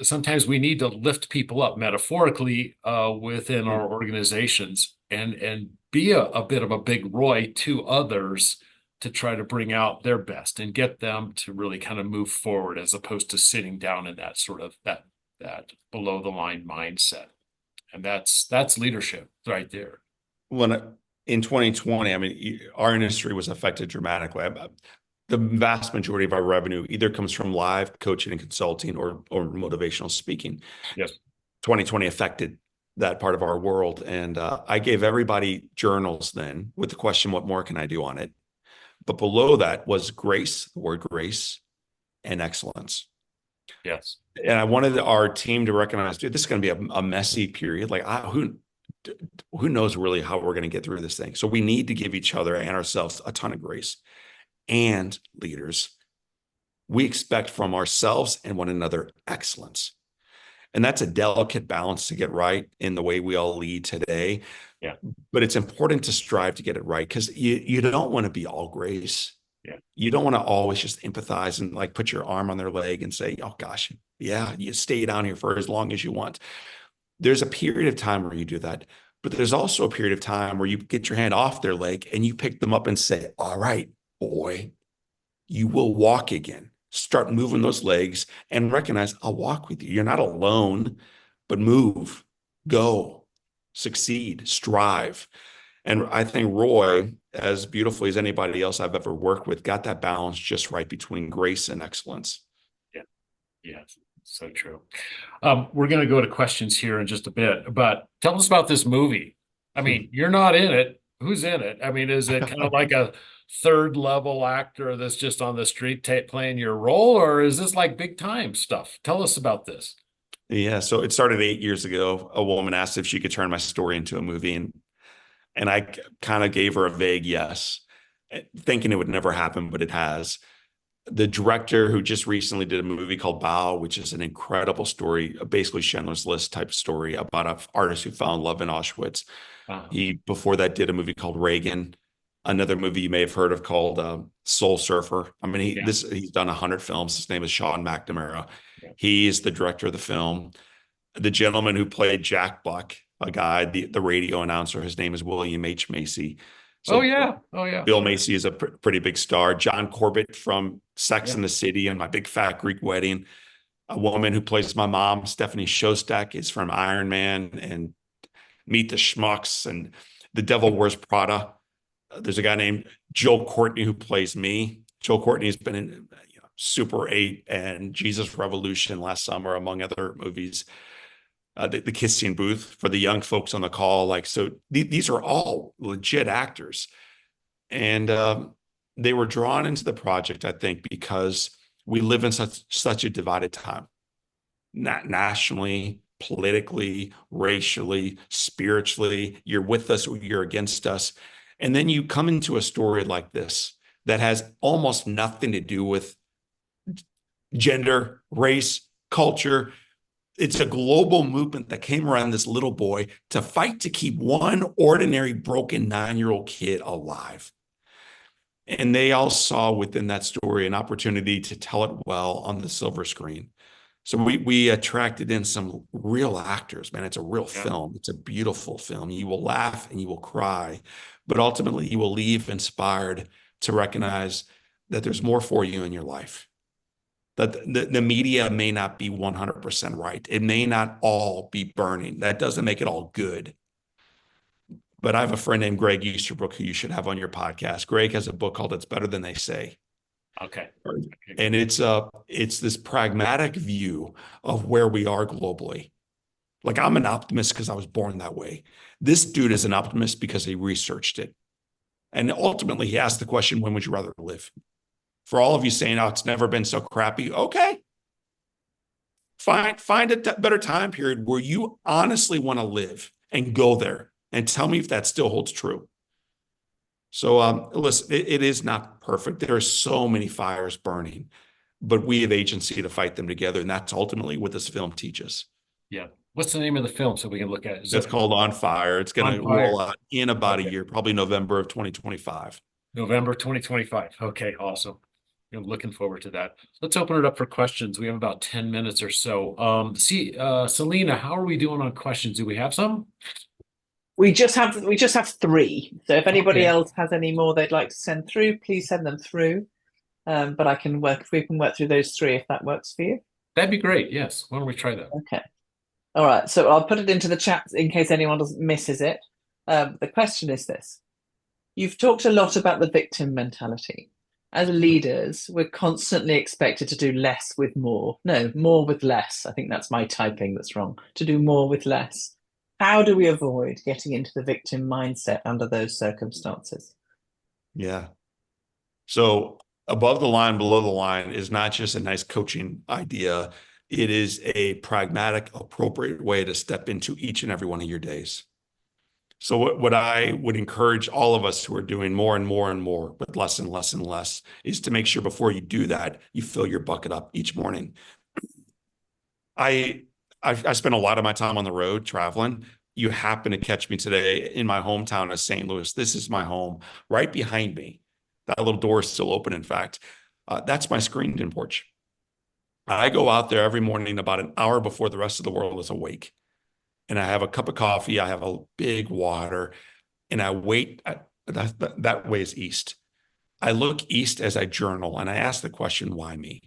sometimes we need to lift people up metaphorically within our organizations and be a bit of a big Roy to others to try to bring out their best and get them to really kind of move forward as opposed to sitting down in that sort of that below the line mindset. And that's leadership right there. In 2020, I mean, our industry was affected dramatically. The vast majority of our revenue either comes from live coaching and consulting or motivational speaking. Yes. 2020 affected that part of our world. And I gave everybody journals then with the question, what more can I do on it? But below that was grace, the word grace, and excellence. Yes. And I wanted our team to recognize, dude, this is going to be a messy period. Like, who knows really how we're going to get through this thing? So we need to give each other and ourselves a ton of grace. And leaders, we expect from ourselves and one another excellence. And that's a delicate balance to get right in the way we all lead today. Yeah. But it's important to strive to get it right because you don't want to be all grace. Yeah. You don't want to always just empathize and like put your arm on their leg and say, oh gosh, yeah, you stay down here for as long as you want. There's a period of time where you do that. But there's also a period of time where you get your hand off their leg and you pick them up and say, all right, boy, you will walk again. Start moving those legs and recognize I'll walk with you. You're not alone, but move, go, succeed, strive. And I think Roy, as beautifully as anybody else I've ever worked with, got that balance just right between grace and excellence. Yeah. Yes. So true. We're going to go to questions here in just a bit, but tell us about this movie. I mean, you're not in it, Who's in it? I mean, is it kind of like a third level actor that's just on the street playing your role, or is this like big time stuff? Tell us about this. Yeah, so it started 8 years ago. A woman asked if she could turn my story into a movie, and I kind of gave her a vague yes, thinking it would never happen, but it has. The director who just recently did a movie called Bow, which is an incredible story, basically Schindler's List type story about an artist who found love in Auschwitz. Wow. He before that did a movie called Reagan, another movie you may have heard of called Soul Surfer. I mean, Yeah. he's done 100 films. His name is Sean McNamara. Yeah. He is the director of the film. The gentleman who played Jack Buck, a guy, the radio announcer, his name is William H. Macy. Oh So yeah. Oh yeah. Bill Macy is a pretty big star. John Corbett from Sex Yeah. and the City and My Big Fat Greek Wedding. A woman who plays my mom, Stephanie Shostak, is from Iron Man and Meet the Schmucks and The Devil Wears Prada. There's a guy named Joe Courtney who plays me. Joe Courtney has been in Super 8 and Jesus Revolution last summer, among other movies. The Kissing Booth for the young folks on the call. Like, so these are all legit actors. And they were drawn into the project, I think, because we live in such a divided time, not nationally, politically, racially, spiritually. You're with us or you're against us. And then you come into a story like this that has almost nothing to do with gender, race, culture. It's a global movement that came around this little boy to fight to keep one ordinary broken 9-year-old kid alive. And they all saw within that story an opportunity to tell it well on the silver screen. So we attracted in some real actors, man. It's a real Yeah. film. It's a beautiful film. You will laugh and you will cry, but ultimately you will leave inspired to recognize that there's more for you in your life. That the media may not be 100% right. It may not all be burning. That doesn't make it all good. But I have a friend named Greg Easterbrook who you should have on your podcast. Greg has a book called It's Better Than They Say. Okay. And it's this pragmatic view of where we are globally. Like, I'm an optimist because I was born that way. This dude is an optimist because he researched it. And ultimately he asked the question, when would you rather live? For all of you saying, oh, it's never been so crappy. Okay. Find a better time period where you honestly want to live and go there and tell me if that still holds true. So listen, it is not perfect. There are so many fires burning, but we have agency to fight them together. And that's ultimately what this film teaches. Yeah. What's the name of the film so we can look at it? Is That's it called On Fire. It's going On to Fire? roll out in about a Okay. year, probably November of 2025. November 2025. Okay, awesome. I'm looking forward to that. Let's open it up for questions. We have about 10 minutes or so. Selena, how are we doing on questions? Do we have some? We just have three. So if anybody Okay. else has any more they'd like to send through, please send them through. But we can work through those three if that works for you. That'd be great. Yes. Why don't we try that? Okay. All right. So I'll put it into the chat in case anyone doesn't misses it. The question is this. You've talked a lot about the victim mentality. As leaders, we're constantly expected to do less with more. No, more with less. I think that's my typing that's wrong. To do more with less. How do we avoid getting into the victim mindset under those circumstances? Yeah. So above the line, below the line is not just a nice coaching idea. It is a pragmatic, appropriate way to step into each and every one of your days. So what I would encourage all of us who are doing more and more and more with less and less and less is to make sure before you do that, you fill your bucket up each morning. I spend a lot of my time on the road traveling. You happen to catch me today in my hometown of St. Louis. This is my home. Right behind me, that little door is still open, in fact. That's my screened-in porch. I go out there every morning about an hour before the rest of the world is awake. And I have a cup of coffee, I have a big water, and I wait. That way is east. I look east as I journal, and I ask the question, why me?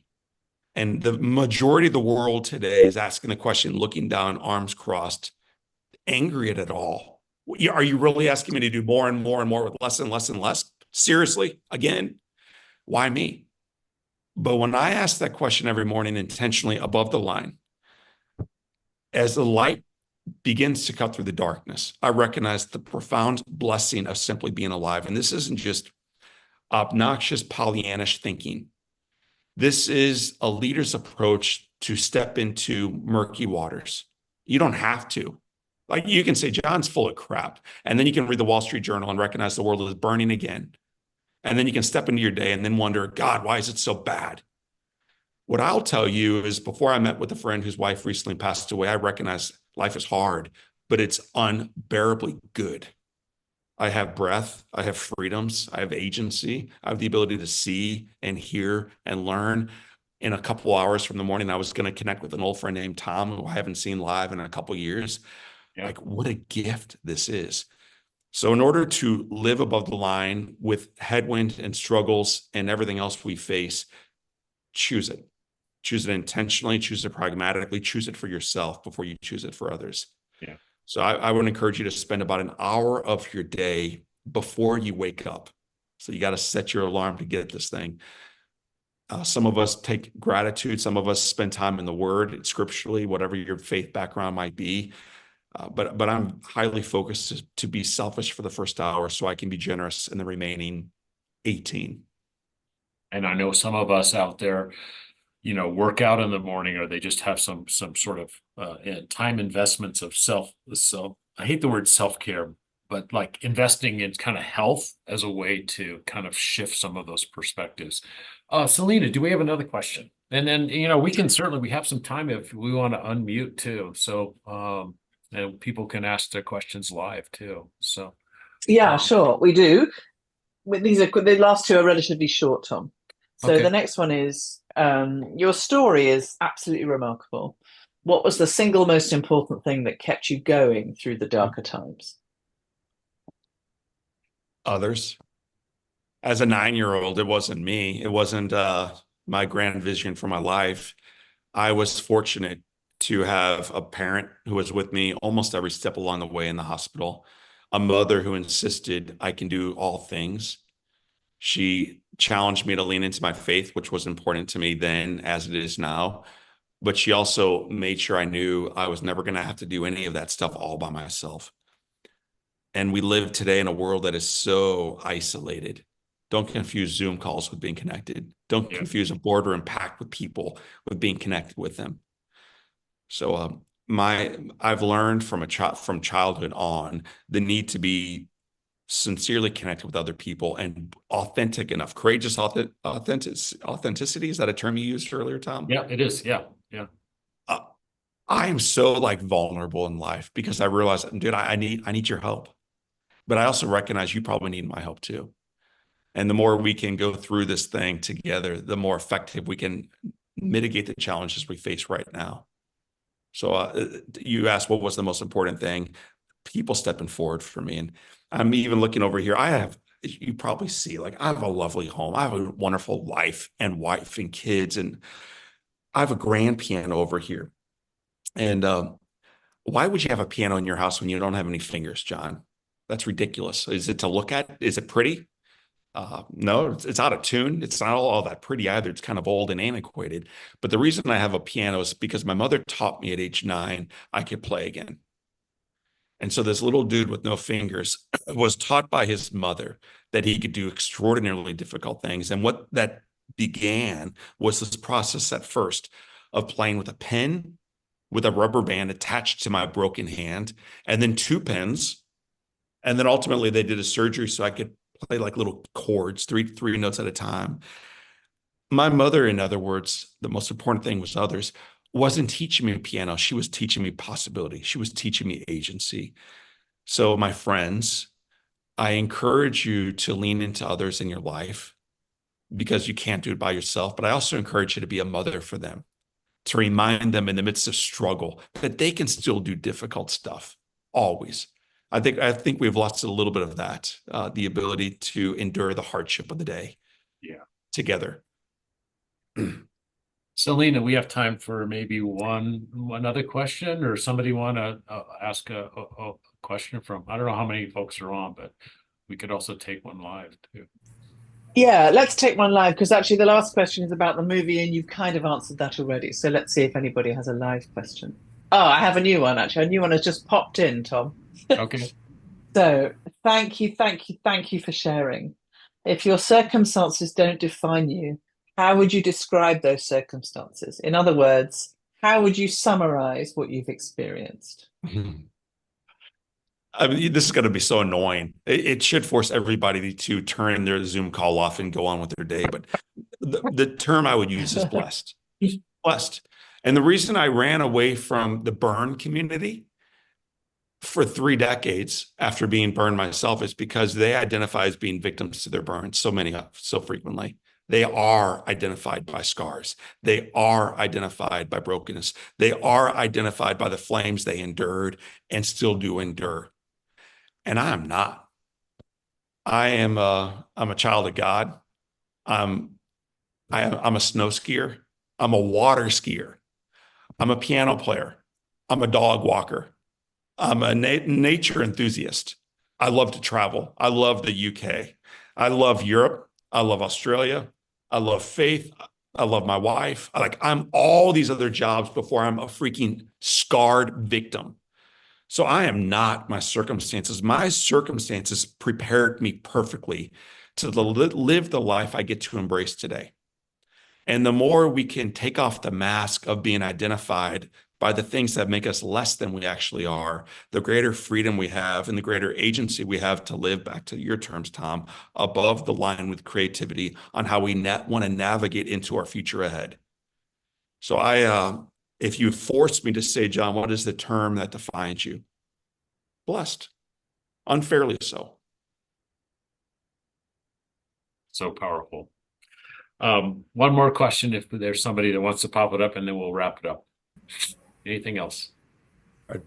And the majority of the world today is asking the question, looking down, arms crossed, angry at it all. Are you really asking me to do more and more and more with less and less and less? Seriously, again, why me? But when I ask that question every morning intentionally above the line, as the light begins to cut through the darkness. I recognize the profound blessing of simply being alive. And this isn't just obnoxious Pollyannish thinking. This is a leader's approach to step into murky waters. You don't have to. Like, you can say, John's full of crap. And then you can read the Wall Street Journal and recognize the world is burning again. And then you can step into your day and then wonder, God, why is it so bad? What I'll tell you is, before I met with a friend whose wife recently passed away, I recognized life is hard, but it's unbearably good. I have breath, I have freedoms, I have agency, I have the ability to see and hear and learn. In a couple hours from the morning, I was going to connect with an old friend named Tom, who I haven't seen live in a couple years. Yeah. Like, what a gift this is. So in order to live above the line with headwind and struggles and everything else we face, choose it. Choose it intentionally, choose it pragmatically, choose it for yourself before you choose it for others. Yeah. So I would encourage you to spend about an hour of your day before you wake up. So you got to set your alarm to get this thing. Some of us take gratitude. Some of us spend time in the Word, scripturally, whatever your faith background might be. But I'm highly focused to be selfish for the first hour so I can be generous in the remaining 18. And I know some of us out there, work out in the morning, or they just have some sort of time investments of self. So I hate the word self-care, but like investing in kind of health as a way to kind of shift some of those perspectives. Selena, do we have another question? And then, we have some time if we want to unmute too. So, and people can ask their questions live too. So, Yeah, sure, we do. The last two are relatively short, Tom. So okay. The next one is, your story is absolutely remarkable. What was the single most important thing that kept you going through the darker times? Others. As a 9-year-old, it wasn't me. It wasn't my grand vision for my life. I was fortunate to have a parent who was with me almost every step along the way in the hospital, a mother who insisted I can do all things. She challenged me to lean into my faith, which was important to me then as it is now. But she also made sure I knew I was never going to have to do any of that stuff all by myself. And we live today in a world that is so isolated. Don't confuse Zoom calls with being connected. Don't confuse a boardroom packed with people with being connected with them. So I've learned from childhood on the need to be sincerely connected with other people and authentic enough, courageous authenticity. Is that a term you used earlier, Tom? Yeah, it is. Yeah. I am so vulnerable in life because I realize, dude, I need your help, but I also recognize you probably need my help too. And the more we can go through this thing together, the more effective we can mitigate the challenges we face right now. So you asked what was the most important thing? People stepping forward for me. And I'm even looking over here. You probably see, I have a lovely home. I have a wonderful life and wife and kids. And I have a grand piano over here. And why would you have a piano in your house when you don't have any fingers, John? That's ridiculous. Is it to look at? Is it pretty? No, it's out of tune. It's not all that pretty either. It's kind of old and antiquated. But the reason I have a piano is because my mother taught me at age 9 I could play again. And so this little dude with no fingers was taught by his mother that he could do extraordinarily difficult things. And what that began was this process at first of playing with a pen, with a rubber band attached to my broken hand, and then 2 pens. And then ultimately they did a surgery so I could play little chords, three notes at a time. My mother, in other words, the most important thing was others, wasn't teaching me piano. She was teaching me possibility. She was teaching me agency. So my friends, I encourage you to lean into others in your life because you can't do it by yourself. But I also encourage you to be a mother for them, to remind them in the midst of struggle that they can still do difficult stuff, always. I think we've lost a little bit of that, the ability to endure the hardship of the day together. Selena, we have time for maybe one other question, or somebody want to ask a question from, I don't know how many folks are on, but we could also take one live too. Yeah, let's take one live, because actually the last question is about the movie and you've kind of answered that already. So let's see if anybody has a live question. I have a new one actually. A new one has just popped in, Tom. Okay. So thank you, thank you, thank you for sharing. If your circumstances don't define you, how would you describe those circumstances? In other words, how would you summarize what you've experienced? I mean, this is going to be so annoying. It should force everybody to turn their Zoom call off and go on with their day. But the term I would use is blessed. Blessed. And the reason I ran away from the burn community for 3 decades after being burned myself is because they identify as being victims to their burns so frequently. They are identified by scars. They are identified by brokenness. They are identified by the flames they endured and still do endure. And I am not. I'm a child of God. I'm I'm a snow skier. I'm a water skier. I'm a piano player. I'm a dog walker. I'm a nature enthusiast. I love to travel. I love the UK. I love Europe. I love Australia. I love faith. I love my wife. I'm all these other jobs before I'm a freaking scarred victim. So I am not my circumstances. My circumstances prepared me perfectly to live the life I get to embrace today. And the more we can take off the mask of being identified by the things that make us less than we actually are, the greater freedom we have and the greater agency we have to live, back to your terms, Tom, above the line with creativity on how we want to navigate into our future ahead. So if you force me to say, John, what is the term that defines you? Blessed, unfairly so. So powerful. One more question if there's somebody that wants to pop it up, and then we'll wrap it up. Anything else?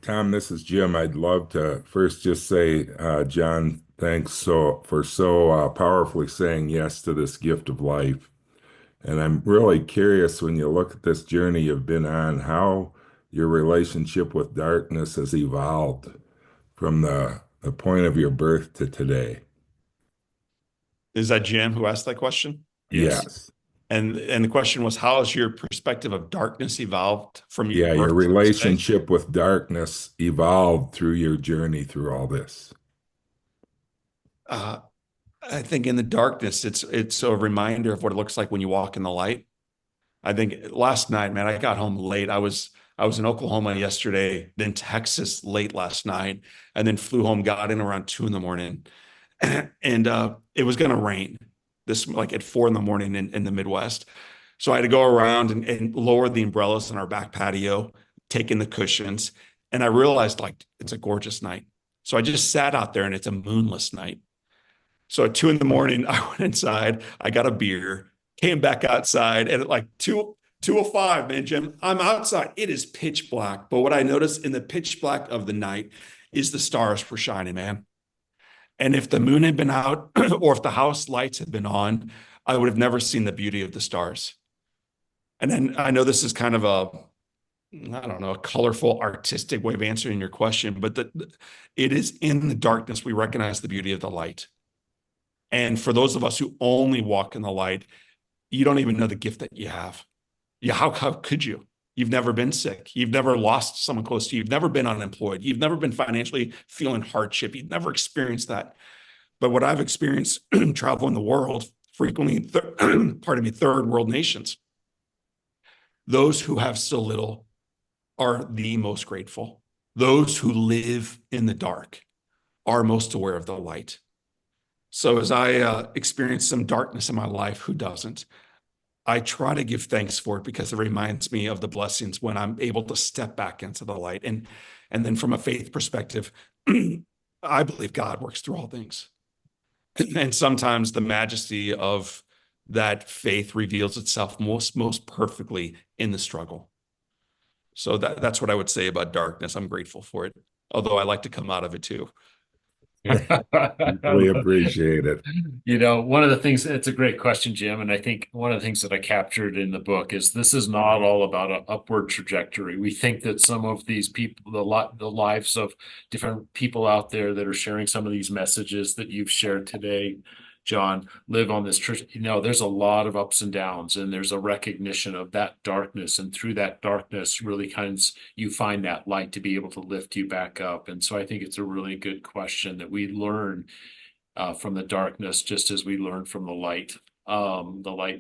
Tom, this is Jim. I'd love to first just say, John, thanks for so powerfully saying yes to this gift of life. And I'm really curious when you look at this journey you've been on, how your relationship with darkness has evolved from the point of your birth to today. Is that Jim who asked that question? Yes. And the question was, how has your perspective of darkness evolved from your Yeah, your birth to today? relationship with darkness evolved through your journey through all this. I think in the darkness, it's a reminder of what it looks like when you walk in the light. I think last night, man, I got home late. I was in Oklahoma yesterday, then Texas late last night, and then flew home, got in around 2 a.m. And it was going to rain like at 4 a.m. in the Midwest. So I had to go around and lower the umbrellas in our back patio, take in the cushions. And I realized it's a gorgeous night. So I just sat out there and it's a moonless night. So at 2 a.m, I went inside, I got a beer, came back outside, and at like 2:05, man, Jim, I'm outside. It is pitch black. But what I noticed in the pitch black of the night is the stars were shining, man. And if the moon had been out or if the house lights had been on, I would have never seen the beauty of the stars. And then I know this is kind of a colorful, artistic way of answering your question, but it is in the darkness we recognize the beauty of the light. And for those of us who only walk in the light, you don't even know the gift that you have. Yeah, how could you? You've never been sick. You've never lost someone close to you. You've never been unemployed. You've never been financially feeling hardship. You've never experienced that. But what I've experienced traveling the world, frequently, third world nations, those who have so little are the most grateful. Those who live in the dark are most aware of the light. So as I experience some darkness in my life, who doesn't? I try to give thanks for it because it reminds me of the blessings when I'm able to step back into the light. And then from a faith perspective, I believe God works through all things. And sometimes the majesty of that faith reveals itself most perfectly in the struggle. So that's what I would say about darkness. I'm grateful for it, although I like to come out of it too. Really appreciate it. One of the things, it's a great question, Jim. And I think one of the things that I captured in the book is this is not all about an upward trajectory. We think that some of these people, the lives of different people out there that are sharing some of these messages that you've shared today, John, live on this church. There's a lot of ups and downs, and there's a recognition of that darkness. And through that darkness, really you find that light to be able to lift you back up. And so I think it's a really good question that we learn from the darkness, just as we learn from the light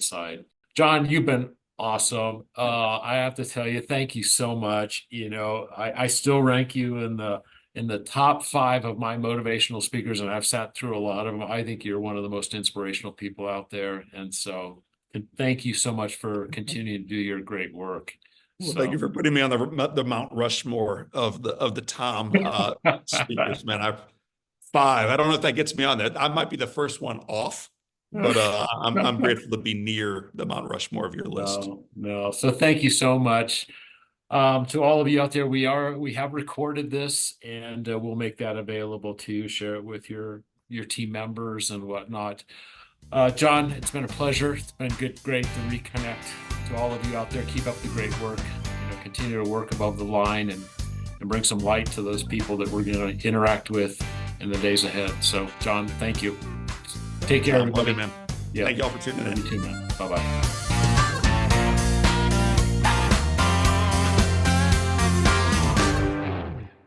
side. John, you've been awesome. I have to tell you, thank you so much. I still rank you in the top 5 of my motivational speakers, and I've sat through a lot of them. I think you're one of the most inspirational people out there. And so thank you so much for continuing to do your great work. Well, thank you for putting me on the Mount Rushmore of the Tom speakers, man. I've 5. I don't know if that gets me on there. I might be the first one off, but I'm grateful to be near the Mount Rushmore of your list. No. So thank you so much. To all of you out there, we have recorded this, and we'll make that available to you. Share it with your team members and whatnot. John, it's been a pleasure. It's been great to reconnect. To all of you out there, keep up the great work. Continue to work above the line and bring some light to those people that we're going to interact with in the days ahead. So, John, thank you. Take care, everybody. Man. Yeah. Thank you all for tuning in. Bye-bye.